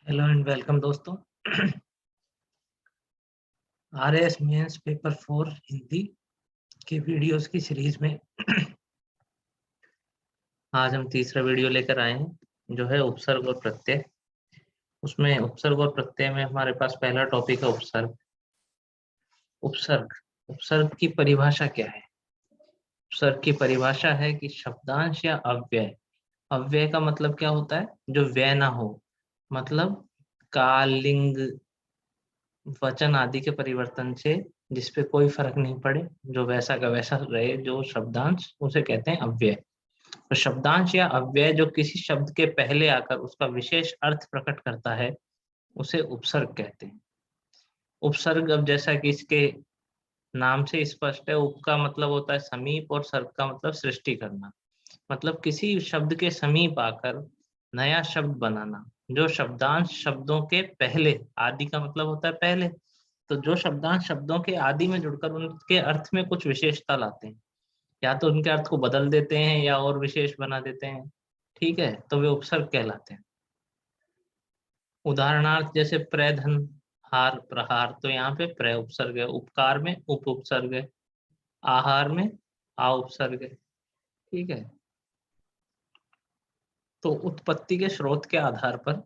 Hello and welcome दोस्तों। RAS mains paper 4 Hindi के videos की सीरीज में आज हम तीसरा वीडियो लेकर आए हैं जो है उपसर्ग और प्रत्यय। उसमें उपसर्ग और प्रत्यय में हमारे पास पहला टॉपिक है उपसर्ग। उपसर्ग उपसर्ग की परिभाषा क्या है? उपसर्ग की परिभाषा है कि शब्दांश या अव्यय। अव्यय का मतलब क्या होता है? जो व्यय ना हो, मतलब काल, लिंग, वचन आदि के परिवर्तन से जिसपे कोई फर्क नहीं पड़े, जो वैसा का वैसा रहे, जो शब्दांश, उसे कहते हैं अव्यय। तो शब्दांश या अव्यय जो किसी शब्द के पहले आकर उसका विशेष अर्थ प्रकट करता है उसे उपसर्ग कहते हैं। उपसर्ग, अब जैसा कि इसके नाम से स्पष्ट है, उप का मतलब होता है समीप और सर्ग का मतलब सृष्टि करना। मतलब किसी शब्द के समीप आकर नया शब्द बनाना। जो शब्दांश शब्दों के पहले, आदि का मतलब होता है पहले, तो जो शब्दांश शब्दों के आदि में जुड़कर उनके अर्थ में कुछ विशेषता लाते हैं, या तो उनके अर्थ को बदल देते हैं या और विशेष बना देते हैं, ठीक है, तो वे उपसर्ग कहलाते हैं। उदाहरणार्थ जैसे प्र, धन, हार, प्रहार, तो यहाँ पे प्र उपसर्ग है। उपकार में उप उपसर्ग है। आहार में आ उपसर्ग है, ठीक है। तो उत्पत्ति के स्रोत के आधार पर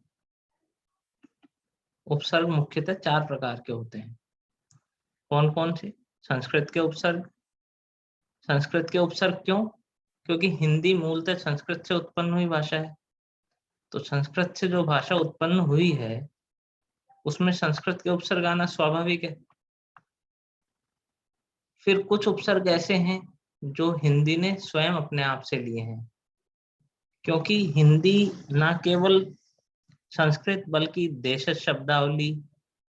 उपसर्ग मुख्यतः 4 प्रकार के होते हैं। कौन कौन से? संस्कृत के उपसर्ग। संस्कृत के उपसर्ग क्यों? क्योंकि हिंदी मूलतः संस्कृत से उत्पन्न हुई भाषा है। तो संस्कृत से जो भाषा उत्पन्न हुई है उसमें संस्कृत के उपसर्ग आना स्वाभाविक है। फिर कुछ उपसर्ग ऐसे हैं जो हिंदी ने स्वयं अपने आप से लिए हैं, क्योंकि हिंदी न केवल संस्कृत बल्कि देशज शब्दावली,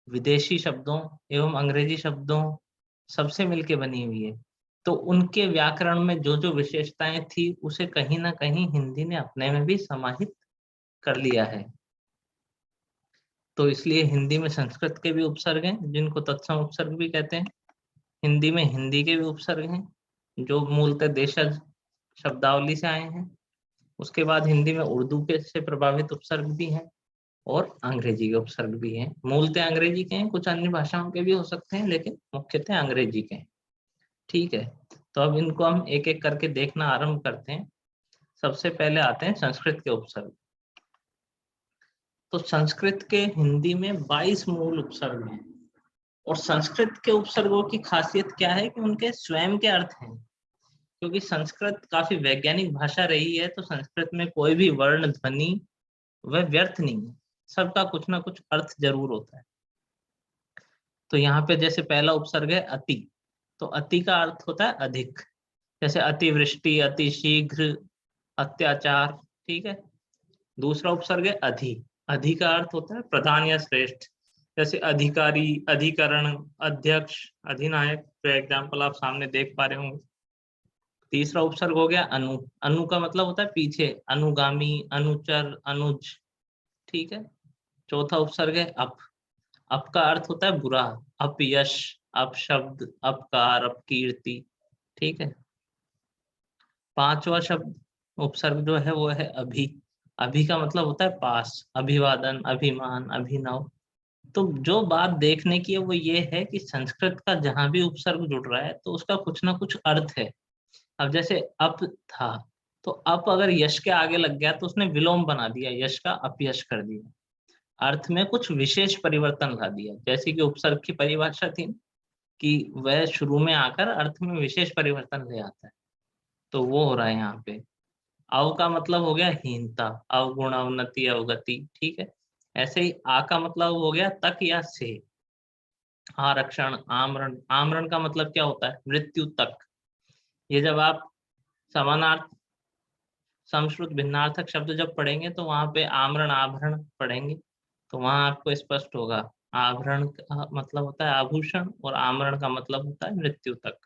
विदेशी शब्दों एवं अंग्रेजी शब्दों सबसे मिलके बनी हुई है। तो उनके व्याकरण में जो जो विशेषताएं थी उसे कहीं ना कहीं हिंदी ने अपने में भी समाहित कर लिया है। तो इसलिए हिंदी में संस्कृत के भी उपसर्ग हैं जिनको तत्सम उपसर्ग भी कहते हैं। हिंदी में हिंदी के भी उपसर्ग हैं जो मूलतः देशज शब्दावली से आए हैं। उसके बाद हिंदी में उर्दू के से प्रभावित उपसर्ग भी हैं और अंग्रेजी के उपसर्ग भी हैं। मूलतः अंग्रेजी के हैं, कुछ अन्य भाषाओं के भी हो सकते हैं लेकिन मुख्यतः अंग्रेजी के हैं, ठीक है। तो अब इनको हम एक एक करके देखना आरंभ करते हैं। सबसे पहले आते हैं संस्कृत के उपसर्ग। तो संस्कृत के हिंदी में 22 मूल उपसर्ग हैं और संस्कृत के उपसर्गों की खासियत क्या है कि उनके स्वयं के अर्थ हैं। क्योंकि संस्कृत काफी वैज्ञानिक भाषा रही है, तो संस्कृत में कोई भी वर्ण, ध्वनि वह व्यर्थ नहीं है, सबका कुछ ना कुछ अर्थ जरूर होता है। तो यहाँ पे जैसे पहला उपसर्ग है अति, तो अति का अर्थ होता है अधिक, जैसे अतिवृष्टि, अति शीघ्र, अत्याचार, ठीक है। दूसरा उपसर्ग है अधि। अधि का अर्थ होता है प्रधान या श्रेष्ठ, जैसे अधिकारी, अधिकरण, अध्यक्ष, अधिनायक। तो एग्जाम्पल आप सामने देख पा रहे होंगे। तीसरा उपसर्ग हो गया अनु। अनु का मतलब होता है पीछे, अनुगामी, अनुचर, अनुज, ठीक है। चौथा उपसर्ग है अप। अप का अर्थ होता है बुरा, अपयश, अपशब्द, अपकार, अपकीर्ति, ठीक है। पांचवा शब्द उपसर्ग जो है वो है अभि। अभि का मतलब होता है पास, अभिवादन, अभिमान, अभिनव। तो जो बात देखने की है वो ये है कि संस्कृत का जहां भी उपसर्ग जुड़ रहा है तो उसका कुछ ना कुछ अर्थ है। अब जैसे अप था, तो अप अगर यश के आगे लग गया तो उसने विलोम बना दिया, यश का अपयश कर दिया, अर्थ में कुछ विशेष परिवर्तन ला दिया। जैसे कि उपसर्ग की परिभाषा थी कि वह शुरू में आकर अर्थ में विशेष परिवर्तन ले आता है, तो वो हो रहा है यहाँ पे। अव का मतलब हो गया हीनता, अवगुण, अवनति, अवगति, ठीक है। ऐसे ही आ का मतलब हो गया तक या से, आरक्षण, आमरण। आमरण का मतलब क्या होता है? मृत्यु तक। ये जब आप समानार्थ, समश्रुत, भिन्नार्थक शब्द जब पढ़ेंगे तो वहां पे आमरण, आभरण पढ़ेंगे तो वहां आपको स्पष्ट होगा। आभरण का मतलब होता है आभूषण और आमरण का मतलब होता है मृत्यु तक।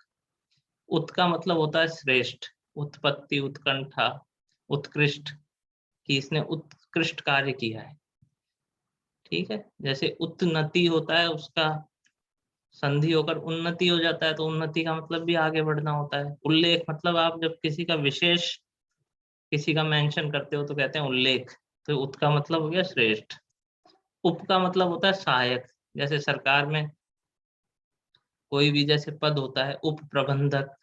उत का मतलब होता है श्रेष्ठ, उत्पत्ति, उत्कंठा, उत्कृष्ट, कि इसने उत्कृष्ट कार्य किया है, ठीक है। जैसे उन्नति होता है, उसका संधि होकर उन्नति हो जाता है, तो उन्नति का मतलब भी आगे बढ़ना होता है। उल्लेख मतलब आप जब किसी का विशेष, किसी का मेंशन करते हो तो कहते हैं उल्लेख, तो उत का मतलब हो गया श्रेष्ठ। उप का मतलब होता है सहायक, जैसे सरकार में कोई भी जैसे पद होता है उप प्रबंधक,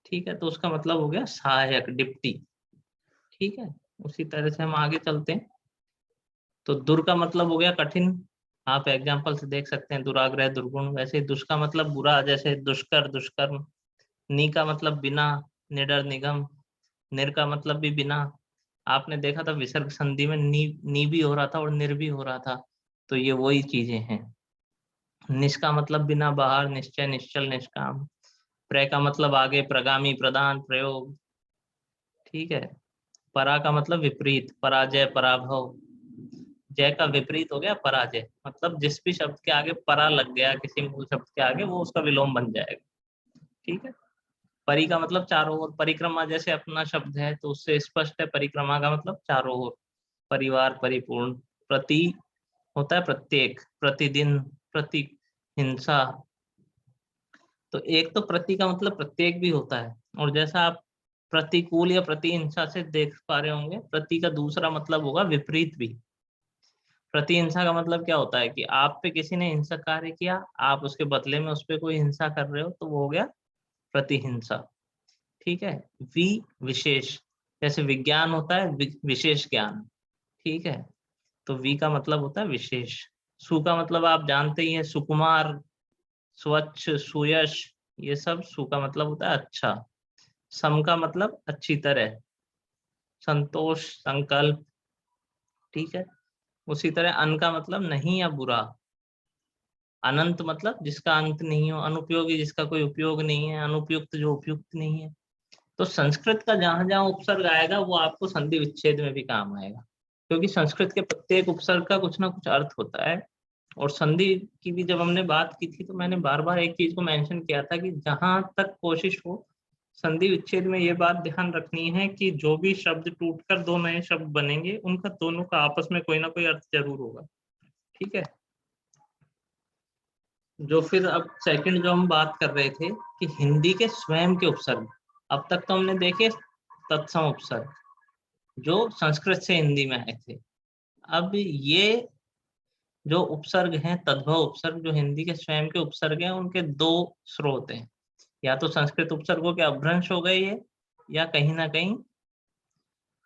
ठीक है, तो उसका मतलब हो गया सहायक, डिप्टी, ठीक है। उसी तरह से हम आगे चलते हैं। तो दुर का मतलब हो गया कठिन, आप एग्जाम्पल से देख सकते हैं, दुराग्रह, दुर्गुण। वैसे दुष का मतलब बुरा, जैसे दुष्कर, दुष्कर्म। नी का मतलब बिना, निडर, निगम। निर का मतलब भी बिना। आपने देखा था विसर्ग संधि में नी भी हो रहा था और निर भी हो रहा था, तो ये वही चीजें हैं। निष का मतलब बिना, बाहर, निश्चय, निश्चल, निष्काम। प्र का मतलब आगे, प्रगामी, प्रदान, प्रयोग, ठीक है। परा का मतलब विपरीत, पराजय, पराभव। जय का विपरीत हो गया पराजय, मतलब जिस भी शब्द के आगे परा लग गया किसी मूल शब्द के आगे, वो उसका विलोम बन जाएगा, ठीक है। परि का मतलब चारों ओर, परिक्रमा जैसे अपना शब्द है तो उससे स्पष्ट है, परिक्रमा का मतलब चारों ओर। परिवार, परिपूर्ण। प्रति होता है प्रत्येक, प्रतिदिन, प्रति हिंसा। तो एक तो प्रति का मतलब प्रत्येक भी होता है, और जैसा आप प्रतिकूल या प्रतिहिंसा से देख पा रहे होंगे, प्रति का दूसरा मतलब होगा विपरीत भी। प्रतिहिंसा का मतलब क्या होता है कि आप पे किसी ने हिंसक कार्य किया, आप उसके बदले में उस पर कोई हिंसा कर रहे हो, तो वो हो गया प्रतिहिंसा, ठीक है। वि विशेष, जैसे विज्ञान होता है विशेष ज्ञान, ठीक है, तो वी का मतलब होता है विशेष। सु का मतलब आप जानते ही हैं, सुकुमार, स्वच्छ, सुयश, ये सब सु का मतलब होता है अच्छा। सम का मतलब अच्छी तरह, संतोष, संकल्प, ठीक है। उसी तरह अन का मतलब नहीं या बुरा। अनंत मतलब जिसका अंत नहीं हो, अनुपयोगी जिसका कोई उपयोग नहीं है, अनुपयुक्त जो उपयुक्त नहीं है। तो संस्कृत का जहां जहां उपसर्ग आएगा वो आपको संधि विच्छेद में भी काम आएगा, क्योंकि संस्कृत के प्रत्येक उपसर्ग का कुछ ना कुछ अर्थ होता है। और संधि की भी जब हमने बात की थी तो मैंने बार बार एक चीज को मेंशन किया था कि जहां तक कोशिश हो, संधि विच्छेद में ये बात ध्यान रखनी है कि जो भी शब्द टूटकर दो नए शब्द बनेंगे, उनका दोनों का आपस में कोई ना कोई अर्थ जरूर होगा, ठीक है। जो फिर अब सेकंड जो हम बात कर रहे थे कि हिंदी के स्वयं के उपसर्ग, अब तक तो हमने देखे तत्सम उपसर्ग जो संस्कृत से हिंदी में आए थे। अब ये जो उपसर्ग हैं, तद्भव उपसर्ग जो हिंदी के स्वयं के उपसर्ग हैं, उनके दो स्रोत हैं। या तो संस्कृत उपसर्गों के अपभ्रंश हो गए ये, या कहीं ना कहीं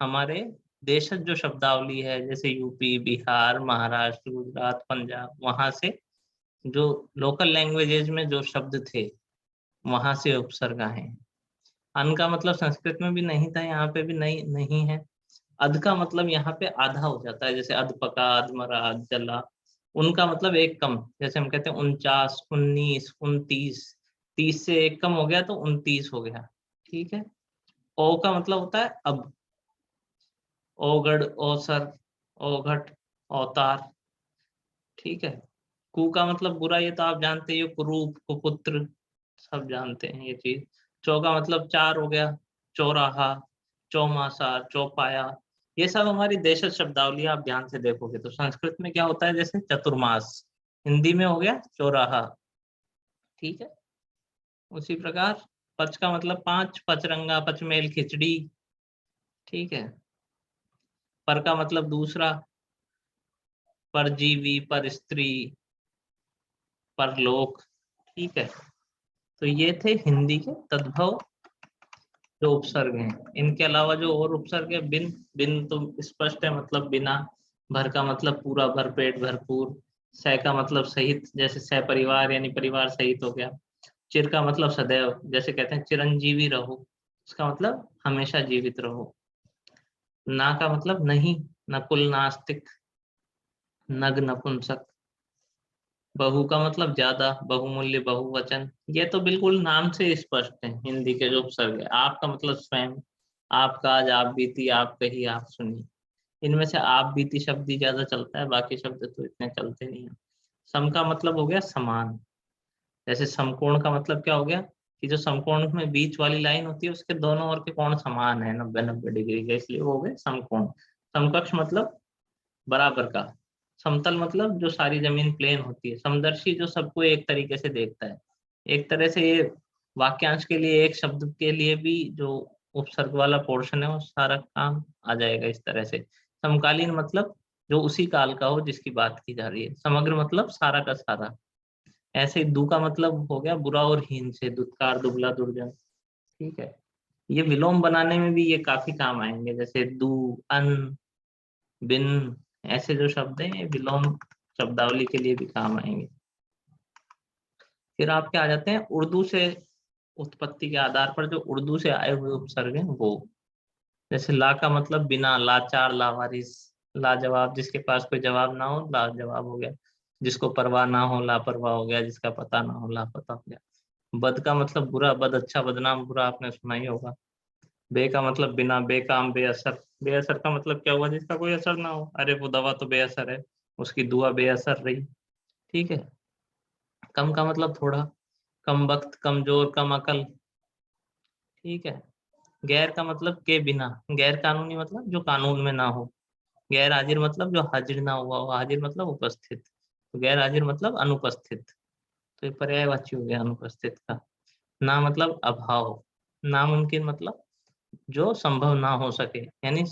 हमारे देशज जो शब्दावली है, जैसे यूपी, बिहार, महाराष्ट्र, गुजरात, पंजाब, वहां से जो लोकल लैंग्वेजेज में जो शब्द थे, वहां से उपसर्ग आए हैं। अन का मतलब संस्कृत में भी नहीं था, यहाँ पे भी नहीं नहीं है। अध का मतलब यहाँ पे आधा हो जाता है, जैसे अधपका, अधमरा, अधजला। उनका मतलब एक कम, जैसे हम कहते हैं 49, 19, 29, 30 से एक कम हो गया तो 29 हो गया, ठीक है। ओ का मतलब होता है अब, ओगढ़, ओसर, ओघट, अवतार, ठीक है। कु का मतलब बुरा, ये तो आप जानते ही हो, कुरूप, कुपुत्र, सब जानते हैं ये चीज। चौ का मतलब चार हो गया, चौराहा, चौमासा, चौपाया। ये सब हमारी देशज शब्दावली, आप ध्यान से देखोगे तो संस्कृत में क्या होता है, जैसे चतुर्मास, हिंदी में हो गया चौराहा, ठीक है। उसी प्रकार पच का मतलब पांच, पचरंगा, पचमेल, खिचड़ी, ठीक है। पर का मतलब दूसरा, परजीवी, पर स्त्री, परलोक, ठीक है। तो ये थे हिंदी के तद्भव जो उपसर्ग हैं। इनके अलावा जो और उपसर्ग है, बिन, बिन तो स्पष्ट है, मतलब बिना। भर का मतलब पूरा, भरपेट, भरपूर। सह का मतलब सहित, जैसे सह परिवार यानी परिवार सहित हो गया। चिर का मतलब सदैव, जैसे कहते हैं चिरंजीवी रहो, इसका मतलब हमेशा जीवित रहो। ना का मतलब नहीं, नकुल, नास्तिक, नग, नपुंसक। बहु का मतलब ज्यादा, बहुमूल्य, बहुवचन। ये तो बिल्कुल नाम से स्पष्ट है हिंदी के जो उपसर्ग है। आपका मतलब स्वयं, आपका, आज, आप बीती, आप कही, आप सुनी। इनमें से आप बीती शब्द ही ज्यादा चलता है, बाकी शब्द तो इतने चलते नहीं है। सम का मतलब हो गया समान, जैसे समकोण का मतलब क्या हो गया कि जो समकोण में बीच वाली लाइन होती है उसके दोनों ओर के कोण समान है, 90-90 डिग्री के, इसलिए वो हो गए समकोण। समकक्ष मतलब बराबर का। समतल मतलब जो सारी जमीन प्लेन होती है। समदर्शी जो सबको एक तरीके से देखता है। एक तरह से ये वाक्यांश के लिए, एक शब्द के लिए भी जो उपसर्ग वाला पोर्शन है वो सारा काम आ जाएगा इस तरह से। समकालीन मतलब जो उसी काल का हो जिसकी बात की जा रही है। समग्र मतलब सारा का सारा। ऐसे ही दु का मतलब हो गया बुरा और हीन से, दुत्कार, दुबला, दुर्जन। ठीक है, ये विलोम बनाने में भी ये काफी काम आएंगे, जैसे दु, अन, बिन, ऐसे जो शब्द हैं ये विलोम शब्दावली के लिए भी काम आएंगे। फिर आपके आ जाते हैं उर्दू से उत्पत्ति के आधार पर जो उर्दू से आए हुए उपसर्ग हैं वो, जैसे ला का मतलब बिना, लाचार, लावारिस, लाजवाब, जिसके पास कोई जवाब ना हो लाजवाब हो गया, जिसको परवाह ना हो लापरवाह हो गया, जिसका पता ना हो लापता हो गया। बद का मतलब बुरा, बद अच्छा, बदनाम, बुरा, आपने सुना ही होगा। बे का मतलब बिना, बेकाम, बेअसर, बेअसर का मतलब क्या हुआ, जिसका कोई असर ना हो, अरे वो दवा तो बेअसर है, उसकी दुआ बेअसर रही। ठीक है। कम का मतलब थोड़ा, कम वक्त, कमजोर, कम अकल। ठीक है। गैर का मतलब के बिना, गैर कानूनी मतलब जो कानून में ना हो। गैर हाजिर मतलब जो हाजिर ना हुआ हो, हाजिर मतलब उपस्थित, तो गैर हाजिर मतलब अनुपस्थित, तो ये पर्यायवाची हो गया अनुपस्थित का। ना मतलब अभाव, नामुमकिन मतलब जो संभव ना हो सके, यानी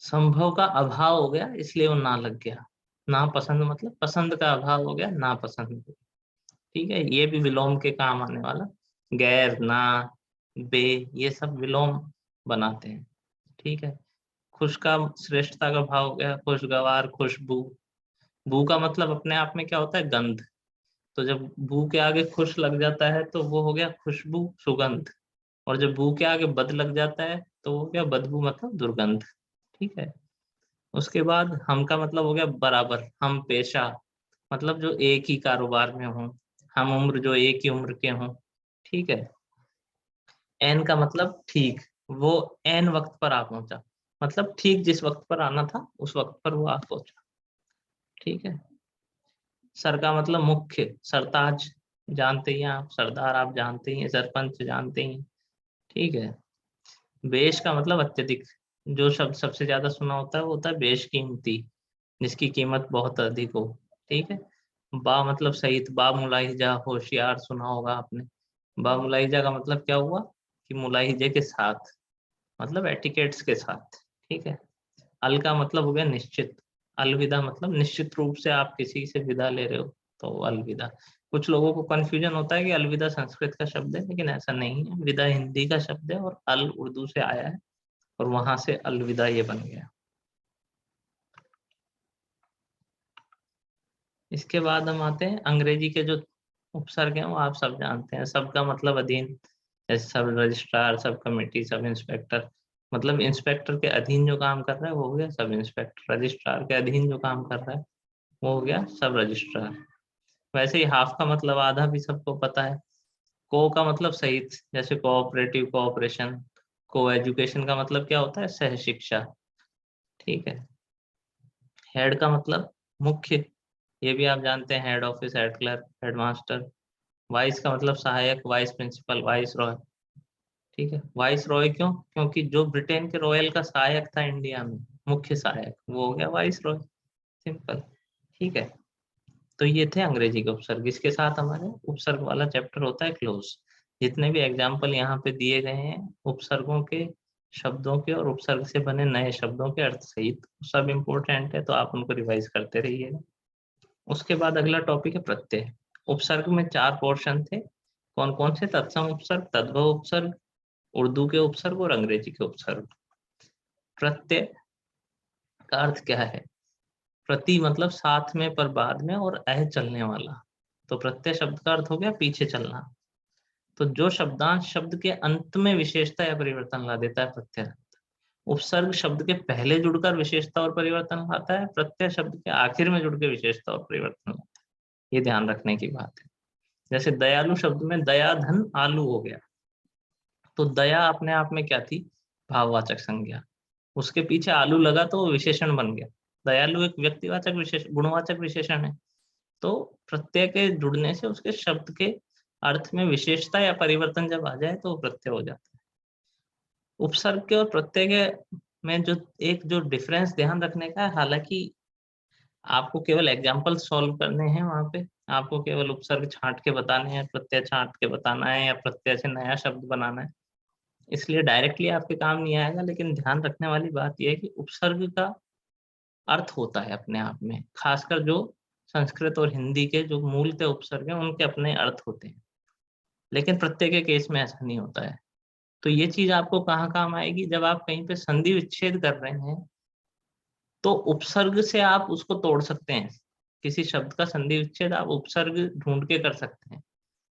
संभव का अभाव हो गया इसलिए वो ना लग गया। ना पसंद मतलब पसंद का अभाव हो गया, ना पसंद। ठीक है, ये भी विलोम के काम आने वाला। गैर, ना, बे, ये सब विलोम बनाते हैं। ठीक है। खुश का श्रेष्ठता का भाव हो गया, खुशगवार, खुशबू। बू का मतलब अपने आप में क्या होता है, गंध। तो जब बू के आगे खुश लग जाता है तो वो हो गया खुशबू, सुगंध। और जब बू के आगे बद लग जाता है तो वो हो गया बदबू, मतलब दुर्गंध। ठीक है। उसके बाद हम का मतलब हो गया बराबर, हम पेशा, मतलब जो एक ही कारोबार में हों। हम उम्र, जो एक ही उम्र के हों। ठीक है। एन का मतलब ठीक, वो एन वक्त पर आ पहुंचा, मतलब ठीक जिस वक्त पर आना था उस वक्त पर वो आ पहुंचा। ठीक है। सर का मतलब मुख्य, सरताज, जानते ही हैं आप, सरदार आप जानते ही हैं, सरपंच जानते ही हैं। ठीक है। बेश का मतलब अत्यधिक, जो शब्द सबसे ज्यादा सुना होता है वो होता है बेशकीमती, जिसकी कीमत बहुत अधिक हो। ठीक है। बा मतलब सहित, बा मुलाहिजा, होशियार, सुना होगा आपने। बा मुलाहिजा का मतलब क्या हुआ, कि मुलाहिजे के साथ, मतलब एटिकेट्स के साथ। ठीक है। अल का मतलब हो गया निश्चित, अलविदा मतलब निश्चित रूप से आप किसी से विदा ले रहे हो, तो अलविदा। कुछ लोगों को कंफ्यूजन होता है कि अलविदा संस्कृत का शब्द है, लेकिन ऐसा नहीं है, विदा हिंदी का शब्द है और अल उर्दू से आया है, और वहां से अलविदा ये बन गया। इसके बाद हम आते हैं अंग्रेजी के जो उपसर्ग हैं, वो आप सब जानते हैं। सबका मतलब अधीन, जैसे सब registrar, sub committee, sub inspector, मतलब इंस्पेक्टर के अधीन जो काम कर रहा है वो हो गया सब इंस्पेक्टर, रजिस्ट्रार के अधीन जो काम कर रहा है वो हो गया सब रजिस्ट्रार। वैसे ही हाफ का मतलब आधा भी सबको पता है। को का मतलब सहित, जैसे कोऑपरेटिव, कोऑपरेशन। को एजुकेशन का मतलब क्या होता है, सह शिक्षा। ठीक है। हेड का मतलब मुख्य, ये भी आप जानते हैं, head office, head clerk, head master. Vice का मतलब सहायक, वाइस प्रिंसिपल, वाइस रॉय। ठीक है। वाइस रॉय क्यों, क्योंकि जो ब्रिटेन के रॉयल का सहायक था इंडिया में, मुख्य सहायक, वो हो गया वाइस रॉय, सिंपल। ठीक है। तो ये थे अंग्रेजी के उपसर्ग। इसके साथ हमारे उपसर्ग वाला चैप्टर होता है क्लोज। जितने भी एग्जाम्पल यहाँ पे दिए गए हैं उपसर्गों के, शब्दों के और उपसर्ग से बने नए शब्दों के अर्थ सहित, सब इम्पोर्टेंट है, तो आप उनको रिवाइज करते रहिएगा। उसके बाद अगला टॉपिक है प्रत्यय। उपसर्ग में 4 पोर्शन थे। कौन कौन से, तत्सम उपसर्ग, तद्भव उपसर्ग, उर्दू के उपसर्ग और अंग्रेजी के उपसर्ग। प्रत्यय का अर्थ क्या है, प्रति मतलब साथ में, पर बाद में, और अह चलने वाला। तो प्रत्यय शब्द का अर्थ हो गया पीछे चलना। तो जो शब्दांश शब्द के अंत में विशेषता या परिवर्तन ला देता है, प्रत्यय। उपसर्ग शब्द के पहले जुड़कर विशेषता और परिवर्तन लाता है, प्रत्यय शब्द के आखिर में जुड़ के विशेषता और परिवर्तन लाता है। ये ध्यान रखने की बात है। जैसे दयालु शब्द में दया धन आलू हो गया, तो दया अपने आप में क्या थी, भाववाचक संज्ञा। उसके पीछे आलू लगा तो वो विशेषण बन गया। दयालु एक व्यक्तिवाचक विशेष, गुणवाचक विशेषण है। तो प्रत्यय के जुड़ने से उसके शब्द के अर्थ में विशेषता या परिवर्तन जब आ जाए तो वो प्रत्यय हो जाता है। उपसर्ग के और प्रत्यय के में जो एक जो डिफरेंस ध्यान रखने का है, हालांकि आपको केवल एग्जाम्पल सॉल्व करने हैं वहां पे, आपको केवल उपसर्ग छांट के बताने हैं, प्रत्यय छांट के बताना है, या प्रत्यय से नया शब्द बनाना है, इसलिए डायरेक्टली आपके काम नहीं आएगा। लेकिन ध्यान रखने वाली बात यह है कि उपसर्ग का अर्थ होता है अपने आप में, खासकर जो संस्कृत और हिंदी के जो मूलतः उपसर्ग हैं उनके अपने अर्थ होते हैं, लेकिन प्रत्यय के केस में ऐसा नहीं होता है। तो ये चीज आपको कहाँ काम आएगी, जब आप कहीं पे संधि विच्छेद कर रहे हैं तो उपसर्ग से आप उसको तोड़ सकते हैं। किसी शब्द का संधि विच्छेद आप उपसर्ग ढूंढ के कर सकते हैं,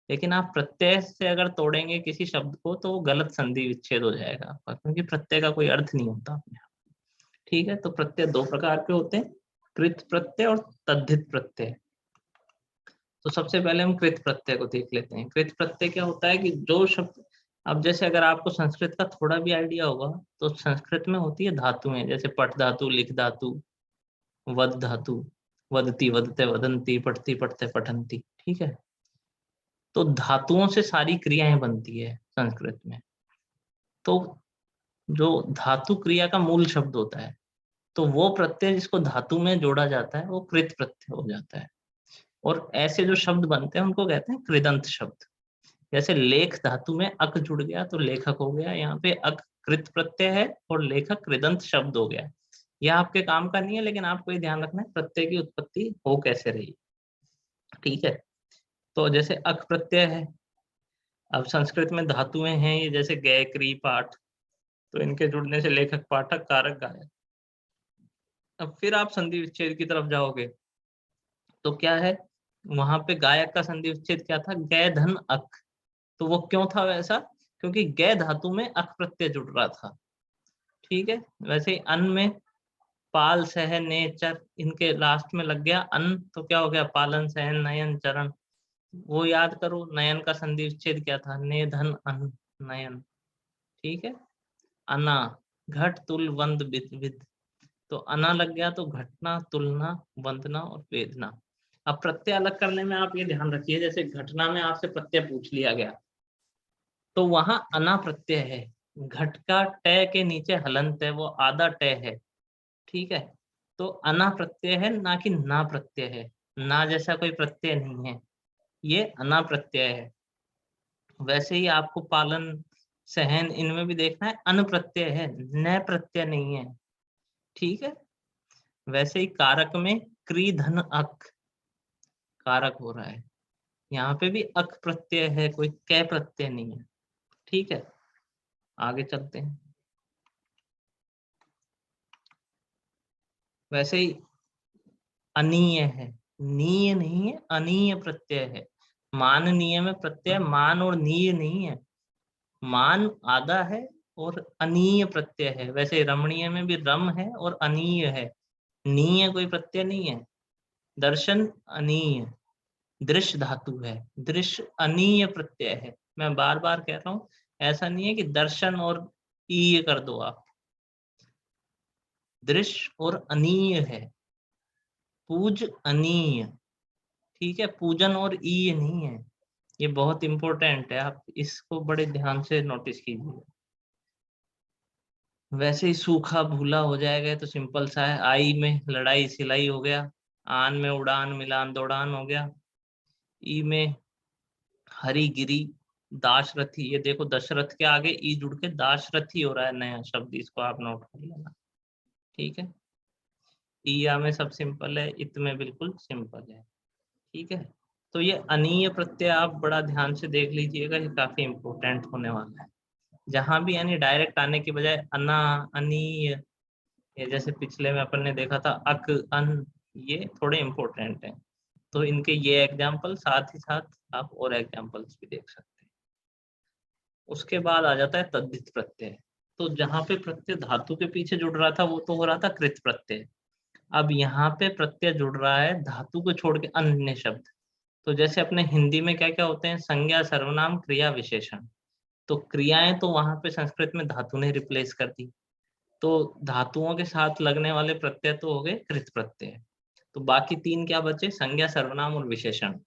लेकिन आप प्रत्यय से अगर तोड़ेंगे किसी शब्द को तो वो गलत संधि विच्छेद हो जाएगा आपका, क्योंकि प्रत्यय का कोई अर्थ नहीं होता अपने आप। ठीक है, तो प्रत्यय दो प्रकार के होते हैं, कृत प्रत्यय और तद्धित प्रत्यय। तो सबसे पहले हम कृत प्रत्यय को देख लेते हैं। कृत प्रत्यय क्या होता है कि जो शब्द, अब जैसे अगर आपको संस्कृत का थोड़ा भी आइडिया होगा तो संस्कृत में होती है धातुएं, जैसे पठ धातु, लिख धातु, वद धातु, वदती वदते वदंती, पठती पठते पठंती। ठीक है, तो धातुओं से सारी क्रियाएं बनती है संस्कृत में। तो जो धातु क्रिया का मूल शब्द होता है, तो वो प्रत्यय जिसको धातु में जोड़ा जाता है वो कृत प्रत्यय हो जाता है। और ऐसे जो शब्द बनते हैं उनको कहते हैं कृदंत शब्द। जैसे लेख धातु में अक जुड़ गया तो लेखक हो गया, यहाँ पे अक कृत प्रत्यय है और लेखक कृदंत शब्द हो गया। यह आपके काम का नहीं है, लेकिन आपको ये ध्यान रखना है प्रत्यय की उत्पत्ति हो कैसे रही। ठीक है, तो जैसे अक प्रत्यय है, अब संस्कृत में धातुएं हैं ये, जैसे गय, क्री, पाठ, तो इनके जुड़ने से लेखक, पाठक, कारक, गायक। अब फिर आप संधि विच्छेद की तरफ जाओगे तो क्या है, वहां पे गायक का संधि विच्छेद क्या था, गय धन अक। तो वो क्यों था वैसा, क्योंकि गय धातु में अक प्रत्यय जुड़ रहा था। ठीक है, वैसे ही अन्न में पाल, सह, ने, चर, इनके लास्ट में लग गया अन्न, तो क्या हो गया, पालन, सहन, नयन, चरण। वो याद करो, नयन का संधि विच्छेद क्या था, ने धन अन्न नयन। ठीक है, अना, घट, तुल, वंद, विद, विद। तो अना लग गया तो घटना, तुलना, वंदना और वेदना। अब प्रत्यय अलग करने में आप ये ध्यान रखिए, जैसे घटना में आपसे प्रत्यय पूछ लिया गया तो वहां अना प्रत्यय है, घट का ट के नीचे हलंत है, वो आधा ट है। ठीक है, तो अना प्रत्यय है, ना कि ना प्रत्यय है। ना जैसा कोई प्रत्यय नहीं है, ये अना प्रत्यय है। वैसे ही आपको पालन, सहन, इनमें भी देखना है अन प्रत्यय है, न प्रत्यय नहीं है। ठीक है, वैसे ही कारक में क्री धन अक, कारक हो रहा है, यहाँ पे भी अक प्रत्यय है, कोई कै प्रत्यय नहीं है। ठीक है, आगे चलते हैं। वैसे ही अनीय है, नीय नहीं है, अनीय प्रत्यय है। माननीय में प्रत्यय मान और नीय नहीं है, मान आधा है और अनीय प्रत्यय है। वैसे रमणीय में भी रम है और अनीय है, नीय कोई प्रत्यय नहीं है। दर्शन अनीय, दृश्य धातु है, दृश्य अनीय प्रत्यय है। मैं बार बार कह रहा हूँ, ऐसा नहीं है कि दर्शन और ईय कर दो आप, दृश्य और अनीय है, पूज अनीय। ठीक है, पूजन और ईय नहीं है, ये बहुत इंपॉर्टेंट है, आप इसको बड़े ध्यान से नोटिस कीजिए। वैसे ही सूखा भूला हो जाएगा तो सिंपल सा है, आई में लड़ाई सिलाई हो गया, आन में उड़ान मिलान दौड़ान हो गया, ई में हरी गिरी दाशरथी। ये देखो दशरथ के आगे ई जुड़ के दाशरथी हो रहा है, नया शब्द, इसको आप नोट कर लेना। ठीक है, ईया में सब सिंपल है, इत में बिल्कुल सिंपल है। ठीक है, तो ये अनीय प्रत्यय आप बड़ा ध्यान से देख लीजिएगा, ये काफी इंपॉर्टेंट होने वाला है। जहां भी यानी डायरेक्ट आने की बजाय अना, अनीय, ये जैसे पिछले में अपन ने देखा था अक, अन, ये थोड़े इंपॉर्टेंट हैं। तो इनके ये एग्जाम्पल, साथ ही साथ आप और एग्जाम्पल्स भी देख सकते हैं। उसके बाद आ जाता है तद्धित प्रत्यय। तो जहां पे प्रत्यय धातु के पीछे जुड़ रहा था वो तो हो रहा था कृत प्रत्यय। अब यहाँ पे प्रत्यय जुड़ रहा है धातु को छोड़ के अन्य शब्द। तो जैसे अपने हिंदी में क्या क्या होते हैं, संज्ञा, सर्वनाम, क्रिया, विशेषण। तो क्रियाएं तो वहां पे संस्कृत में धातु ने रिप्लेस कर दी, तो धातुओं के साथ लगने वाले प्रत्यय तो हो गए कृत प्रत्यय। तो बाकी तीन क्या बचे, संज्ञा, सर्वनाम और विशेषण।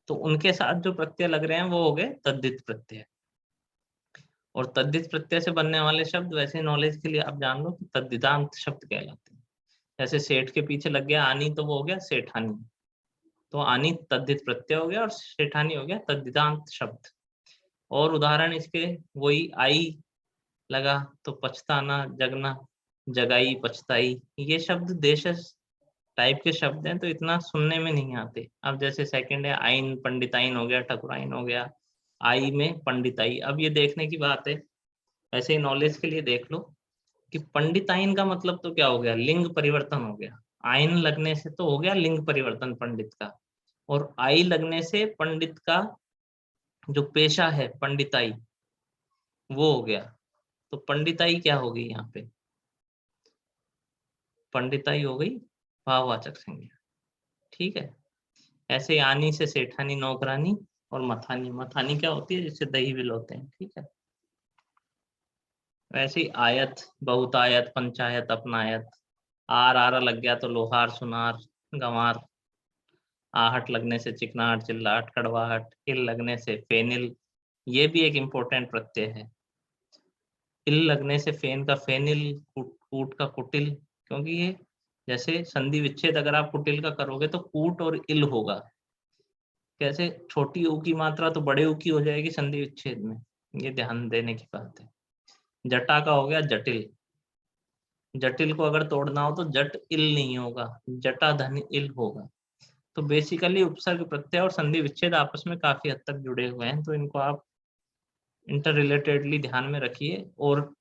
तो उनके साथ जो प्रत्यय लग रहे हैं वो हो गए तद्धित प्रत्यय। और तद्धित प्रत्यय से बनने वाले शब्द वैसे नॉलेज के लिए आप जान लो कि तद्धितांत शब्द कहलाते हैं। जैसे सेठ के पीछे लग गया आनी, तो वो हो गया सेठानी, तो आनी तद्धित प्रत्यय हो गया और सेठानी हो गया तद्धितांत शब्द। और उदाहरण इसके वही आई लगा तो पछताना, जगना, जगाई, पछताई, ये शब्द देशज टाइप के शब्द हैं, तो इतना सुनने में नहीं आते। अब जैसे सेकंड है आइन, पंडिताइन हो गया, ठकुराइन हो गया, आई में पंडिताई। अब ये देखने की बात है, ऐसे ही नॉलेज के लिए देख लो कि पंडिताइन का मतलब तो क्या हो गया, लिंग परिवर्तन हो गया। आइन लगने से तो हो गया लिंग परिवर्तन पंडित का, और आई लगने से पंडित का जो पेशा है पंडिताई वो हो गया। तो पंडिताई क्या होगी यहाँ पे, पंडिताई हो गई भाववाचक संज्ञा। ठीक है, ऐसे ही आनी से सेठानी, नौकरानी, और मथानी, मथानी क्या होती है, जिससे दही विलोते हैं। ठीक है, वैसे ही आयत, बहुतायत, पंचायत, अपनायत। आर आरा लग गया तो लोहार, सुनार, गंवार। आहट लगने से चिकनाहट, चिल्लाहट, कड़वाहट। इल लगने से फेनिल, ये भी एक इम्पोर्टेंट प्रत्यय है। इल लगने से फेन का फेनिल, कूट का कुटिल, क्योंकि ये जैसे संधि विच्छेद अगर आप कुटिल का करोगे तो कूट और इल होगा। कैसे, छोटी ऊ की मात्रा तो बड़े ऊ की हो जाएगी संधि विच्छेद में, ये ध्यान देने की बात है। जटा का हो गया जटिल, जटिल को अगर तोड़ना हो तो जट इल नहीं होगा, जटा धन इल होगा। तो बेसिकली उपसर्ग प्रत्यय और संधि विच्छेद आपस में काफी हद तक जुड़े हुए हैं, तो इनको आप इंटर रिलेटेडली ध्यान में रखिए। और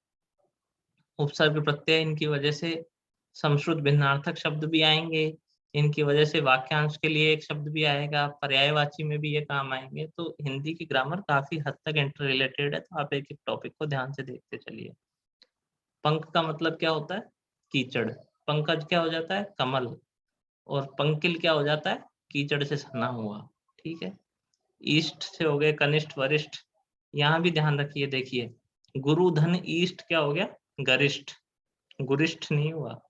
उपसर्ग प्रत्यय इनकी वजह से समश्रुत भिन्नार्थक शब्द भी आएंगे, इनकी वजह से वाक्यांश के लिए एक शब्द भी आएगा, पर्यायवाची में भी ये काम आएंगे। तो हिंदी की ग्रामर काफी हद तक इंटर रिलेटेड है, तो आप एक एक टॉपिक को ध्यान से देखते चलिए। पंख का मतलब क्या होता है, कीचड़। पंकज क्या हो जाता है, कमल। और पंकिल क्या हो जाता है, कीचड़ से सना हुआ। ठीक है, ईस्ट से हो गए कनिष्ठ, वरिष्ठ। यहाँ भी ध्यान रखिए, देखिए गुरु धन ईस्ट क्या हो गया, गरिष्ठ, गुरिष्ठ नहीं हुआ।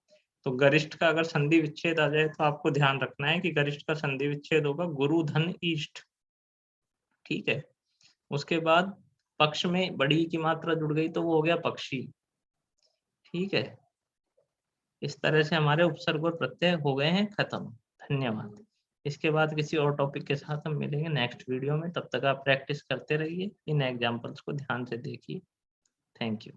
तो गरिष्ठ का अगर संधि विच्छेद आ जाए तो आपको ध्यान रखना है कि गरिष्ठ का संधि विच्छेद होगा गुरु धन ईष्ट। ठीक है, उसके बाद पक्ष में बड़ी की मात्रा जुड़ गई तो वो हो गया पक्षी। ठीक है, इस तरह से हमारे उपसर्ग और प्रत्यय हो गए हैं खत्म। धन्यवाद। इसके बाद किसी और टॉपिक के साथ हम मिलेंगे नेक्स्ट वीडियो में। तब तक आप प्रैक्टिस करते रहिए, इन एग्जाम्पल्स को ध्यान से देखिए। Thank you.